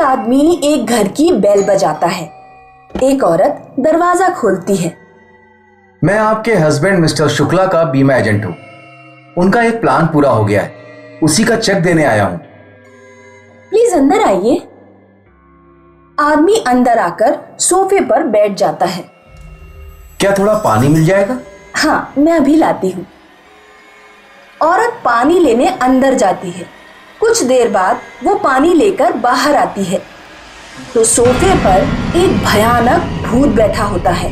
एक आदमी एक घर की बेल बजाता है। एक औरत दरवाजा खोलती है। मैं आपके हस्बैंड मिस्टर शुक्ला का बीमा एजेंट हूं। उनका एक प्लान पूरा हो गया है, उसी का चेक देने आया हूं। प्लीज अंदर आइए। आदमी अंदर आकर सोफे पर बैठ जाता है। क्या थोड़ा पानी मिल जाएगा? हाँ, मैं अभी लाती हूँ। औरत पानी लेने अंदर जाती है। कुछ देर बाद वो पानी लेकर बाहर आती है तो सोफे पर एक भयानक भूत बैठा होता है,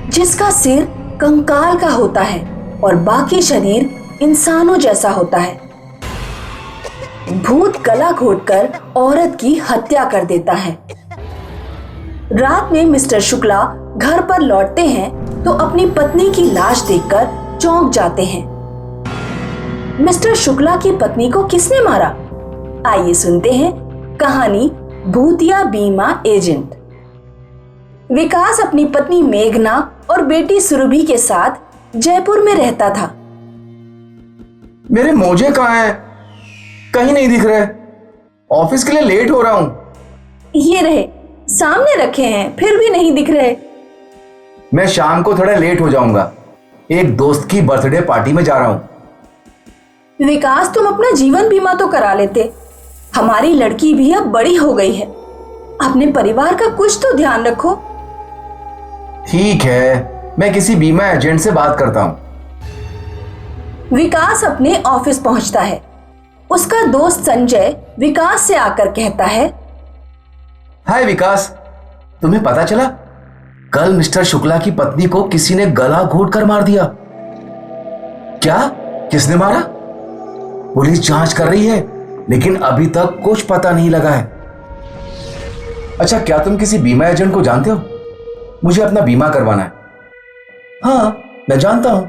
जिसका सिर कंकाल का होता है और बाकी शरीर इंसानों जैसा होता है। भूत गला घोटकर औरत की हत्या कर देता है। रात में मिस्टर शुक्ला घर पर लौटते हैं तो अपनी पत्नी की लाश देखकर चौंक जाते हैं। मिस्टर शुक्ला की पत्नी को किसने मारा? आइए सुनते हैं कहानी भूतिया बीमा एजेंट। विकास अपनी पत्नी मेघना और बेटी सुरभि के साथ जयपुर में रहता था। मेरे मोजे कहाँ हैं? कहीं नहीं दिख रहे। ऑफिस के लिए लेट हो रहा हूं। ये रहे, सामने रखे हैं, फिर भी नहीं दिख रहे। मैं शाम को थोड़ा लेट हो जाऊंगा, एक दोस्त की बर्थडे पार्टी में जा रहा हूं। विकास, तुम अपना जीवन बीमा तो करा लेते। हमारी लड़की भी अब बड़ी हो गई है। अपने परिवार का कुछ तो ध्यान रखो। ठीक है, मैं किसी बीमा एजेंट से बात करता हूं। विकास अपने ऑफिस पहुंचता है। उसका दोस्त संजय विकास से आकर कहता है, हाय विकास, तुम्हें पता चला? कल मिस्टर शुक्ला की पत्नी को किसी ने गला घोट कर मार दिया। क्या? किसने मारा? पुलिस जांच कर रही है, लेकिन अभी तक कुछ पता नहीं लगा है। अच्छा, क्या तुम किसी बीमा एजेंट को जानते हो? मुझे अपना बीमा करवाना है। हाँ, मैं जानता हूं।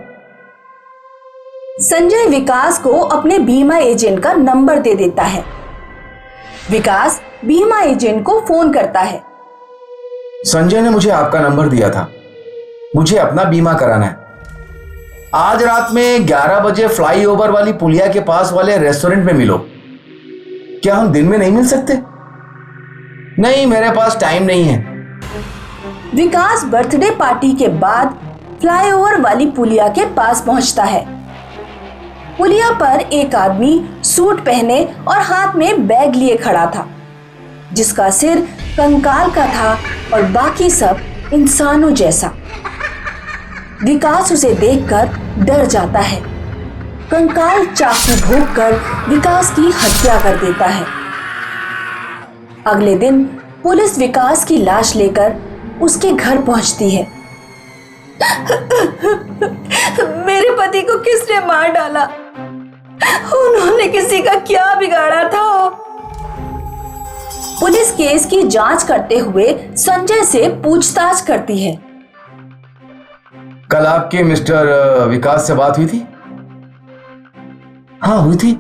संजय विकास को अपने बीमा एजेंट का नंबर दे देता है। विकास बीमा एजेंट को फोन करता है। संजय ने मुझे आपका नंबर दिया था, मुझे अपना बीमा कराना है। आज रात में 11 बजे फ्लाईओवर वाली पुलिया के पास वाले रेस्टोरेंट में मिलो। क्या हम दिन में नहीं मिल सकते? नहीं, मेरे पास टाइम नहीं है। विकास बर्थडे पार्टी के बाद फ्लाईओवर वाली पुलिया के पास पहुंचता है। पुलिया पर एक आदमी सूट पहने और हाथ में बैग लिए खड़ा था, जिसका सिर कंकाल का था और बाकी सब इंसानों जैसा। विकास उसे देखकर डर जाता है। कंकाल चाकू भोंककर विकास की हत्या कर देता है। अगले दिन पुलिस विकास की लाश लेकर उसके घर पहुंचती है। मेरे पति को किसने मार डाला? उन्होंने किसी का क्या बिगाड़ा था? पुलिस केस की जांच करते हुए संजय से पूछताछ करती है। कल आपके मिस्टर विकास से बात हुई थी? हाँ, हुई थी।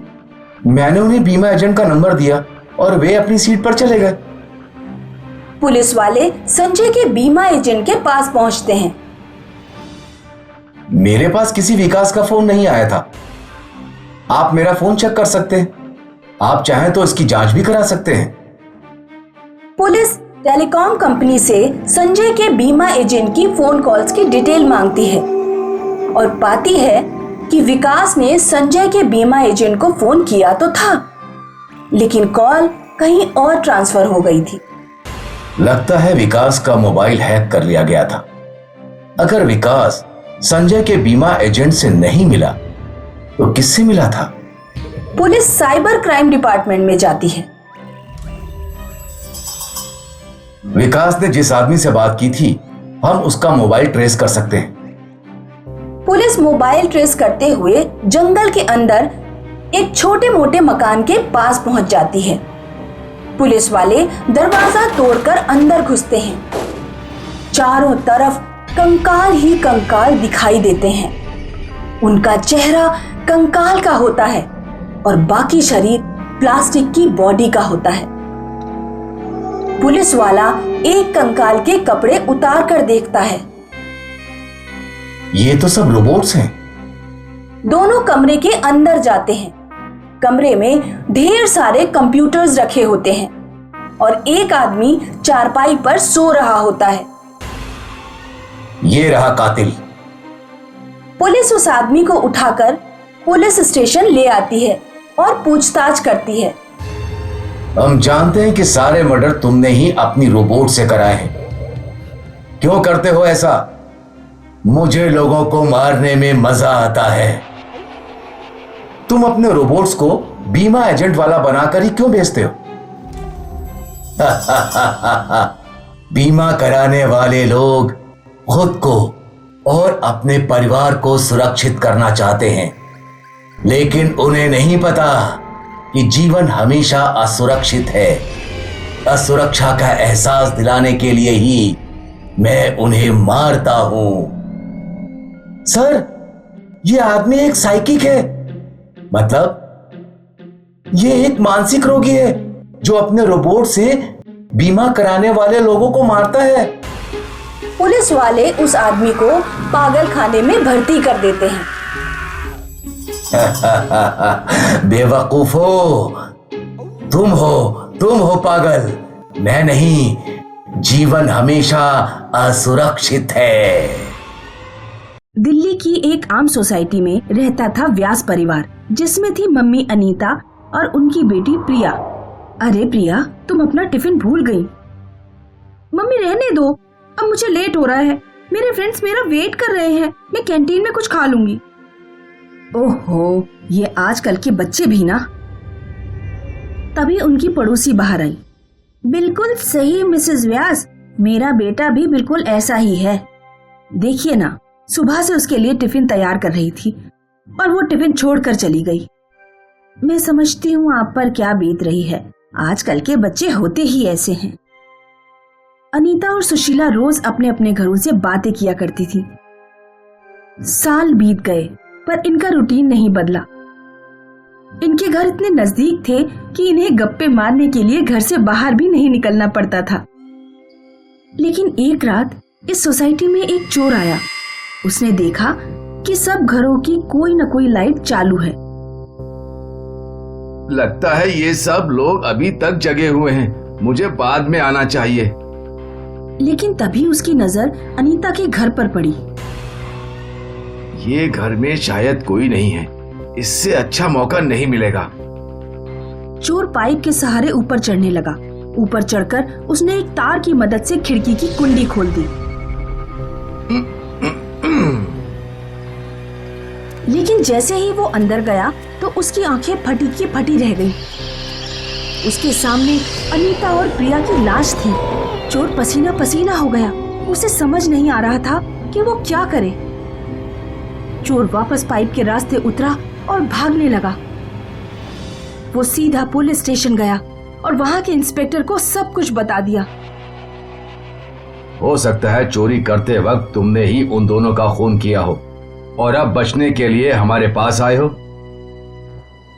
मैंने उन्हें बीमा एजेंट का नंबर दिया और वे अपनी सीट पर चले गए। पुलिस वाले संजय के बीमा एजेंट के पास पहुंचते हैं। मेरे पास किसी विकास का फोन नहीं आया था। आप मेरा फोन चेक कर सकते हैं। आप चाहें तो इसकी जांच भी करा सकते हैं। पुलिस टेलीकॉम कंपनी से संजय के बीमा एजेंट की फोन कॉल्स की डिटेल मांगती है और पाती है कि विकास ने संजय के बीमा एजेंट को फोन किया तो था, लेकिन कॉल कहीं और ट्रांसफर हो गई थी। लगता है विकास का मोबाइल हैक कर लिया गया था। अगर विकास संजय के बीमा एजेंट से नहीं मिला तो किससे मिला था? पुलिस साइबर क्राइम डिपार्टमेंट में जाती है। विकास ने जिस आदमी से बात की थी, हम उसका मोबाइल ट्रेस कर सकते हैं। पुलिस मोबाइल ट्रेस करते हुए जंगल के अंदर एक छोटे मोटे मकान के पास पहुंच जाती है। पुलिस वाले दरवाजा तोड़कर अंदर घुसते हैं। चारों तरफ कंकाल ही कंकाल दिखाई देते हैं। उनका चेहरा कंकाल का होता है और बाकी शरीर प्लास्टिक की बॉडी का होता है। पुलिस वाला एक कंकाल के कपड़े उतार कर देखता है। ये तो सब रोबोट्स हैं। दोनों कमरे के अंदर जाते हैं। कमरे में ढेर सारे कंप्यूटर्स रखे होते हैं। और एक आदमी चारपाई पर सो रहा होता है। ये रहा कातिल। पुलिस उस आदमी को उठाकर पुलिस स्टेशन ले आती है और पूछताछ करती है। हम जानते हैं कि सारे मर्डर तुमने ही अपनी रोबोट से कराए हैं। क्यों करते हो ऐसा? मुझे लोगों को मारने में मजा आता है। तुम अपने रोबोट्स को बीमा एजेंट वाला बनाकर ही क्यों बेचते हो? बीमा कराने वाले लोग खुद को और अपने परिवार को सुरक्षित करना चाहते हैं, लेकिन उन्हें नहीं पता कि जीवन हमेशा असुरक्षित है। असुरक्षा का एहसास दिलाने के लिए ही मैं उन्हें मारता हूं। सर, ये आदमी एक साइकिक है, मतलब ये एक मानसिक रोगी है जो अपने रोबोट से बीमा कराने वाले लोगों को मारता है। पुलिस वाले उस आदमी को पागल खाने में भर्ती कर देते हैं। बेवकूफो, तुम हो पागल, मैं नहीं। जीवन हमेशा असुरक्षित है। दिल्ली की एक आम सोसाइटी में रहता था व्यास परिवार, जिसमें थी मम्मी अनीता और उनकी बेटी प्रिया। अरे प्रिया, तुम अपना टिफिन भूल गई। मम्मी रहने दो, अब मुझे लेट हो रहा है। मेरे फ्रेंड्स मेरा वेट कर रहे हैं, मैं कैंटीन में कुछ खा लूंगी। ओहो, ये आजकल के बच्चे भी ना। तभी उनकी पड़ोसी बाहर आई। बिल्कुल सही मिसेस व्यास, मेरा बेटा भी बिल्कुल ऐसा ही है। देखिए ना, सुबह से उसके लिए टिफिन तैयार कर रही थी और वो टिफिन छोड़कर चली गई। मैं समझती हूँ आप पर क्या बीत रही है। आजकल के बच्चे होते ही ऐसे हैं। अनीता और सुशीला रोज अपने अपने घरों से बातें किया करती थी। साल बीत गए पर इनका रूटीन नहीं बदला। इनके घर इतने नजदीक थे कि इन्हें गप्पे मारने के लिए घर से बाहर भी नहीं निकलना पड़ता था। लेकिन एक रात इस सोसाइटी में एक चोर आया। उसने देखा कि सब घरों की कोई न कोई लाइट चालू है। लगता है ये सब लोग अभी तक जगे हुए हैं, मुझे बाद में आना चाहिए। लेकिन तभी उसकी नजर अनीता के घर पर पड़ी। ये घर में शायद कोई नहीं है, इससे अच्छा मौका नहीं मिलेगा। चोर पाइप के सहारे ऊपर चढ़ने लगा। ऊपर चढ़कर उसने एक तार की मदद से खिड़की की कुंडी खोल दी। लेकिन जैसे ही वो अंदर गया तो उसकी आंखें फटी की फटी रह गईं। उसके सामने अनीता और प्रिया की लाश थी। चोर पसीना पसीना हो गया। उसे समझ नहीं आ रहा था कि वो क्या करे। चोर वापस पाइप के रास्ते उतरा और भागने लगा। वो सीधा पुलिस स्टेशन गया और वहां के इंस्पेक्टर को सब कुछ बता दिया। हो सकता है चोरी करते वक्त तुमने ही उन दोनों का खून किया हो और अब बचने के लिए हमारे पास आए हो।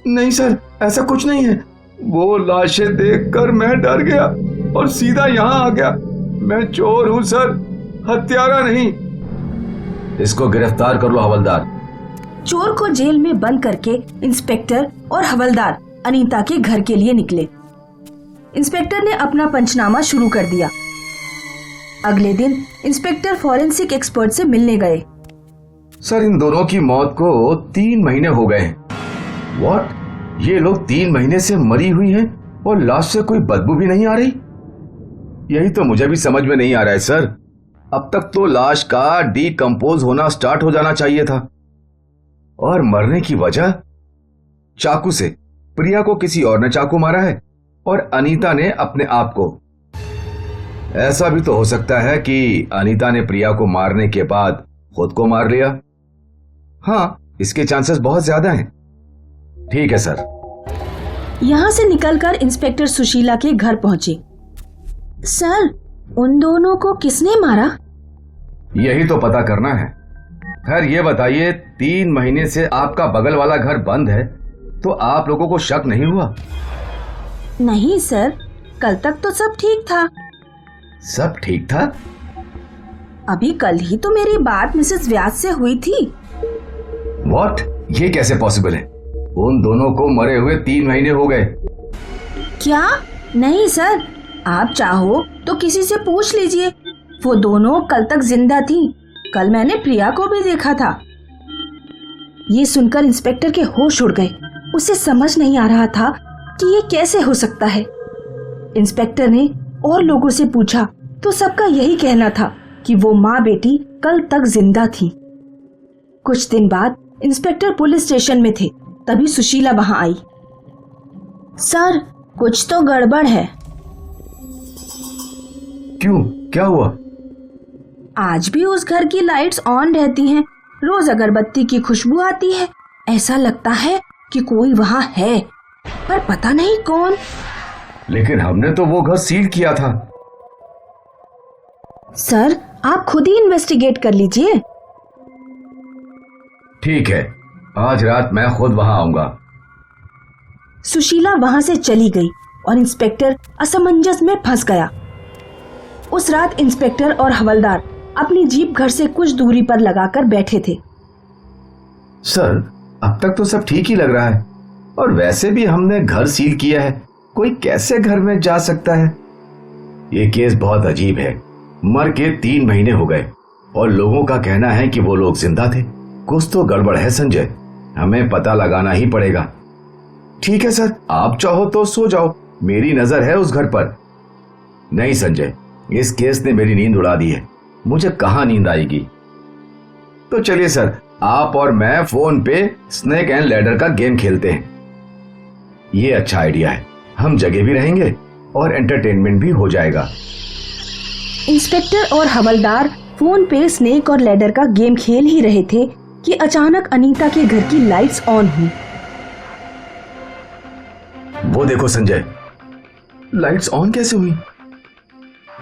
नहीं सर, ऐसा कुछ नहीं है। वो लाशें देखकर मैं डर गया और सीधा यहाँ आ गया। मैं चोर हूँ सर, हत्यारा नहीं। इसको गिरफ्तार कर लो हवलदार। चोर को जेल में बंद करके इंस्पेक्टर और हवलदार अनीता के घर के लिए निकले। इंस्पेक्टर ने अपना पंचनामा शुरू कर दिया। अगले दिन इंस्पेक्टर फॉरेंसिक एक्सपर्ट से मिलने गए। सर, इन दोनों की मौत को 3 महीने हो गए हैं। व्हाट? ये लोग 3 महीने से मरी हुई हैं और लाश से कोई बदबू भी नहीं आ रही? यही तो मुझे भी समझ में नहीं आ रहा है सर। अब तक तो लाश का डीकंपोज होना स्टार्ट हो जाना चाहिए था। और मरने की वजह? चाकू से। प्रिया को किसी और ने चाकू मारा है और अनीता ने अपने आप को। ऐसा भी तो हो सकता है कि अनीता ने प्रिया को मारने के बाद खुद को मार लिया। हाँ, इसके चांसेस बहुत ज्यादा हैं। ठीक है सर। यहाँ से निकलकर इंस्पेक्टर सुशीला के घर पहुंचे। सर, उन दोनों को किसने मारा? यही तो पता करना है। खैर ये बताइए, 3 महीने से आपका बगल वाला घर बंद है, तो आप लोगों को शक नहीं हुआ? नहीं सर, कल तक तो सब ठीक था। सब ठीक था? अभी कल ही तो मेरी बात मिसेस व्यास से हुई थी। व्हाट? ये कैसे पॉसिबल है? उन दोनों को मरे हुए 3 महीने हो गए। क्या? नहीं सर, आप चाहो तो किसी से पूछ लीजिए, वो दोनों कल तक जिंदा थी। कल मैंने प्रिया को भी देखा था। ये सुनकर इंस्पेक्टर के होश उड़ गए। उसे समझ नहीं आ रहा था कि ये कैसे हो सकता है। इंस्पेक्टर ने और लोगों से पूछा तो सबका यही कहना था कि वो माँ बेटी कल तक जिंदा थी। कुछ दिन बाद इंस्पेक्टर पुलिस स्टेशन में थे, तभी सुशीला वहां आई। सर, कुछ तो गड़बड़ है। क्यों, क्या हुआ? आज भी उस घर की लाइट्स ऑन रहती हैं, रोज अगरबत्ती की खुशबू आती है। ऐसा लगता है कि कोई वहां है, पर पता नहीं कौन। लेकिन हमने तो वो घर सील किया था। सर, आप खुद ही इन्वेस्टिगेट कर लीजिए। ठीक है, आज रात मैं खुद वहां आऊंगा। सुशीला वहां से चली गई और इंस्पेक्टर असमंजस में फंस गया। उस रात इंस्पेक्टर और हवलदार अपनी जीप घर से कुछ दूरी पर लगाकर बैठे थे। सर, अब तक तो सब ठीक ही लग रहा है, और वैसे भी हमने घर सील किया है, कोई कैसे घर में जा सकता है? ये केस बहुत अजीब है। मर के 3 महीने हो गए और लोगों का कहना है कि वो लोग जिंदा थे। कुछ तो गड़बड़ है संजय, हमें पता लगाना ही पड़ेगा। ठीक है सर, आप चाहो तो सो जाओ, मेरी नजर है उस घर पर। नहीं संजय, इस केस ने मेरी नींद उड़ा दी है, मुझे कहां नींद आएगी। तो चलिए सर, आप और मैं फोन पे स्नेक एंड लैडर का गेम खेलते हैं। ये अच्छा आइडिया है, हम जगह भी रहेंगे और एंटरटेनमेंट भी हो जाएगा। इंस्पेक्टर और हवलदार फोन पे स्नेक और लैडर का गेम खेल ही रहे थे कि अचानक अनीता के घर की लाइट्स ऑन हुई। वो देखो संजय, लाइट्स ऑन कैसे हुई?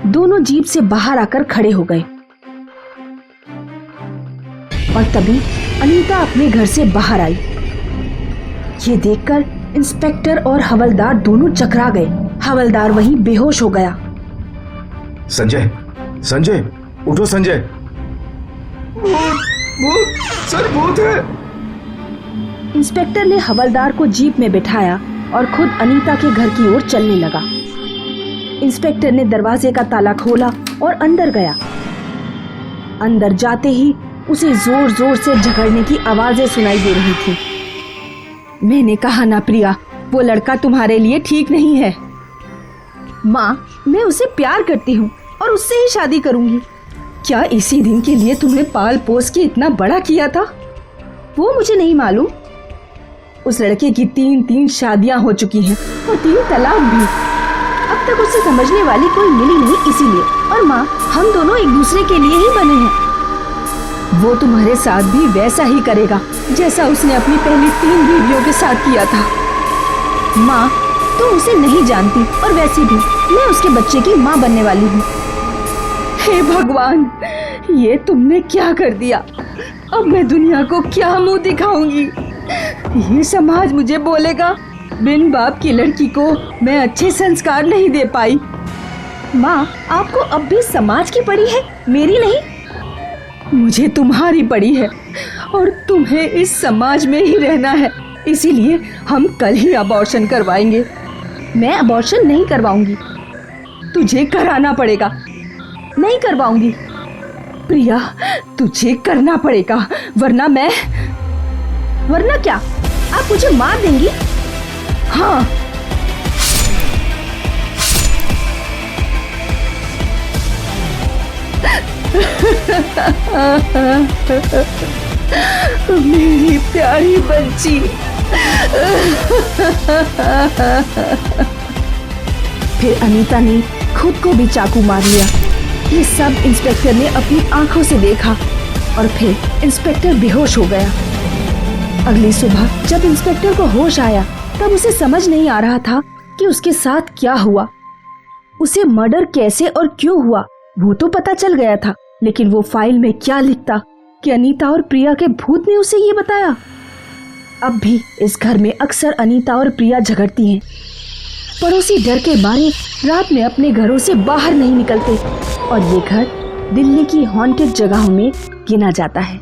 दोनों जीप से बाहर आकर खड़े हो गए और तभी अनीता अपने घर से बाहर आई। ये देखकर इंस्पेक्टर और हवलदार दोनों चकरा गए। हवलदार वहीं बेहोश हो गया। संजय, संजय, उठो संजय। भूत, भूत, सर भूत है। इंस्पेक्टर ने हवलदार को जीप में बिठाया और खुद अनीता के घर की ओर चलने लगा। इंस्पेक्टर ने दरवाजे का ताला खोला और अंदर गया। अंदर जाते ही उसे जोर जोर से झगड़ने की आवाजें सुनाई दे रही थी। मैंने कहा ना प्रिया, वो लड़का तुम्हारे लिए ठीक नहीं है। माँ, मैं उसे प्यार करती हूँ और उससे ही शादी करूंगी। क्या इसी दिन के लिए तुमने पाल पोस के इतना बड़ा किया था? वो मुझे नहीं मालूम। उस लड़के की 3 शादियां हो चुकी हैं और 3 तलाक भी। अब तक उसे समझने वाली कोई मिली नहीं, इसीलिए। और माँ, हम दोनों एक दूसरे के लिए ही बने हैं। वो तुम्हारे साथ भी वैसा ही करेगा जैसा उसने अपनी पहली 3 बीवियों के साथ किया था। माँ, तुम उसे नहीं जानती और वैसे भी मैं उसके बच्चे की माँ बनने वाली हूँ। हे भगवान, ये तुमने क्या कर दिया? अब मैं दुनिया को क्या मुंह दिखाऊंगी? ये समाज मुझे बोलेगा बिन बाप की लड़की को मैं अच्छे संस्कार नहीं दे पाई। माँ, आपको अब भी समाज की पड़ी है, मेरी नहीं। मुझे तुम्हारी पड़ी है और तुम्हें इस समाज में ही रहना है। इसीलिए हम कल ही अबॉर्शन करवाएंगे। मैं अबॉर्शन नहीं करवाऊंगी, तुझे कराना पड़ेगा। नहीं करवाऊंगी प्रिया, तुझे करना पड़ेगा, वरना क्या आप मुझे मार देंगी? हाँ। मेरी प्यारी बच्ची। फिर अनीता ने खुद को भी चाकू मार लिया। ये सब इंस्पेक्टर ने अपनी आंखों से देखा और फिर इंस्पेक्टर बेहोश हो गया। अगली सुबह जब इंस्पेक्टर को होश आया तब उसे समझ नहीं आ रहा था कि उसके साथ क्या हुआ। उसे मर्डर कैसे और क्यों हुआ वो तो पता चल गया था, लेकिन वो फाइल में क्या लिखता कि अनीता और प्रिया के भूत ने उसे ये बताया। अब भी इस घर में अक्सर अनीता और प्रिया झगड़ती हैं। पड़ोसी डर के मारे रात में अपने घरों से बाहर नहीं निकलते और ये घर दिल्ली की हॉन्टेड जगहों में गिना जाता है।